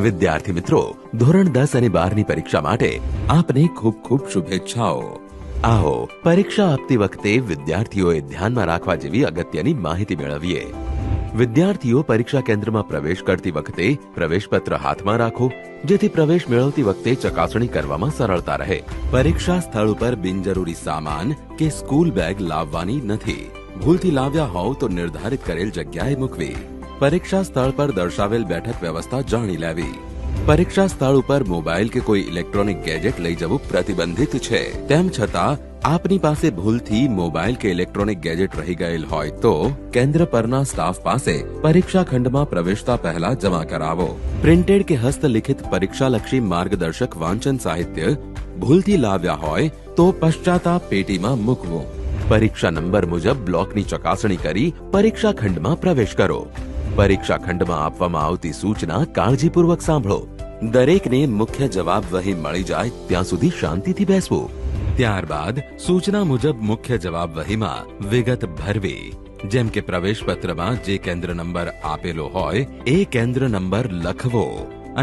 વિદ્યાર્થી મિત્રો, ધોરણ 10 અને 12ની પરીક્ષા માટે આપને ખૂબ ખૂબ શુભેચ્છાઓ। આવો પરીક્ષા આપતી વખતે વિદ્યાર્થીઓએ ધ્યાનમાં રાખવા જેવી અગત્યની માહિતી મેળવીએ। વિદ્યાર્થીઓ પરીક્ષા કેન્દ્રમાં પ્રવેશ કરતી વખતે પ્રવેશપત્ર હાથમાં રાખો, જેથી પ્રવેશ મેળવતી વખતે ચકાસણી કરવામાં સરળતા રહે। પરીક્ષા સ્થળ ઉપર બિનજરૂરી સામાન કે સ્કૂલ બેગ લાવવાની નથી। ભૂલથી લાવ્યા હોવ તો નિર્ધારિત કરેલ જગ્યાએ મૂકવી। પરીક્ષા સ્થળ પર દર્શાવેલ બેઠક વ્યવસ્થા જાણી લેવી। પરીક્ષા સ્થળ ઉપર મોબાઈલ કે કોઈ ઇલેક્ટ્રોનિક ગેજેટ લઈ જવું પ્રતિબંધિત છે। તેમ છતાં આપની પાસે ભૂલથી મોબાઈલ કે ઇલેક્ટ્રોનિક ગેજેટ રહી ગયેલ હોય તો કેન્દ્ર પરના સ્ટાફ પાસે પરીક્ષા ખંડમાં પ્રવેશતા પહેલા જમા કરાવો। પ્રિન્ટેડ કે હસ્તલિખિત પરીક્ષાલક્ષી માર્ગદર્શક વાંચન સાહિત્ય ભૂલથી લાવ્યા હોય તો પશ્ચાતાપ પેટીમાં મૂકવું। પરીક્ષા નંબર મુજબ બ્લોકની ચકાસણી કરી પરીક્ષા ખંડમાં પ્રવેશ કરો। પરીક્ષા ખંડમાં આપવામાં આવતી સૂચના કાળજીપૂર્વક સાંભળો। દરેકને મુખ્ય જવાબ વહી મળી જાય ત્યાં સુધી શાંતિથી બેસવું। ત્યારબાદ સૂચના મુજબ મુખ્ય જવાબ વહીમાં વિગત ભરવી, જેમ કે પ્રવેશ પત્રમાં જે કેન્દ્ર નંબર આપેલો હોય એ કેન્દ્ર નંબર લખવો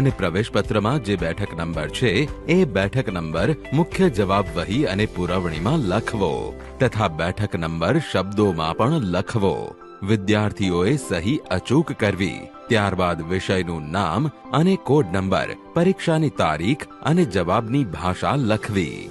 અને પ્રવેશ પત્રમાં જે બેઠક નંબર છે એ બેઠક નંબર મુખ્ય જવાબ વહી અને પુરવણીમાં લખવો તથા બેઠક નંબર શબ્દોમાં પણ લખવો। વિદ્યાર્થીઓએ સહી અચૂક કરવી। ત્યારબાદ વિષયનું નામ અને કોડ નંબર, પરીક્ષાની તારીખ અને જવાબની ભાષા લખવી।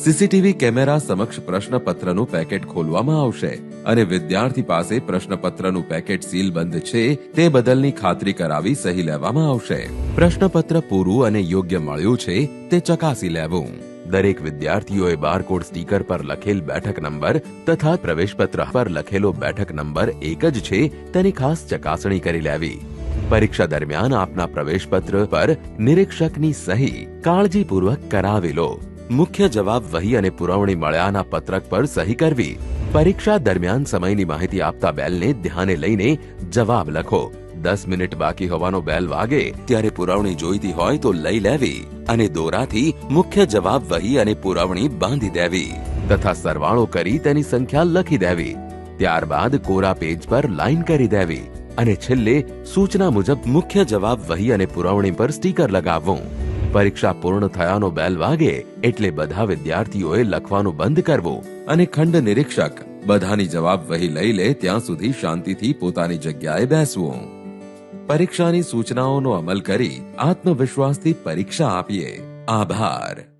સીસીટીવી કેમેરા સમક્ષ પ્રશ્નપત્રનું પેકેટ ખોલવામાં આવશે અને વિદ્યાર્થી પાસે પ્રશ્નપત્રનું પેકેટ સીલબંધ છે તે બદલની ખાતરી કરાવી સહી લેવામાં આવશે। પ્રશ્નપત્ર પૂરું અને યોગ્ય મળ્યું છે તે ચકાસી લેવું। દરેક વિદ્યાર્થીઓએ બારકોડ સ્ટીકર પર લખેલ બેઠક નંબર તથા પ્રવેશપત્ર પર લખેલો બેઠક નંબર એક જ છે તેની ખાસ ચકાસણી કરી લેવી। પરીક્ષા દરમિયાન આપના પ્રવેશપત્ર પર નિરીક્ષકની સહી કાળજીપૂર્વક કરાવી લો। મુખ્ય જવાબ વહી અને પુરવણી મળ્યાના પત્રક પર સહી કરવી। પરીક્ષા દરમિયાન સમયની માહિતી આપતા બેલને ધ્યાને લઈને જવાબ લખો। 10 મિનિટ બાકી હોવાનો બેલ વાગે ત્યારે પુરવણી જોઈતી હોય તો લઈ લેવી અને દોરાથી મુખ્ય જવાબ વહી અને પુરવણી બાંધી દેવી તથા સરવાળો કરી તેની સંખ્યા લખી દેવી। ત્યારબાદ કોરા પેજ પર લાઈન કરી દેવી અને છેલ્લે સૂચના મુજબ મુખ્ય જવાબ વહી અને પુરવણી પર સ્ટીકર લગાવવું। પરીક્ષા પૂર્ણ થયાનો બેલ વાગે એટલે બધા વિદ્યાર્થીઓએ લખવાનું બંધ કરવું અને ખંડ નિરીક્ષક બધાની જવાબ વહી લઈ લે ત્યાં સુધી શાંતિથી પોતાની જગ્યાએ બેસવું। પરીક્ષાની સૂચનાઓનો અમલ કરી આત્મવિશ્વાસથી પરીક્ષા આપીએ। આભાર।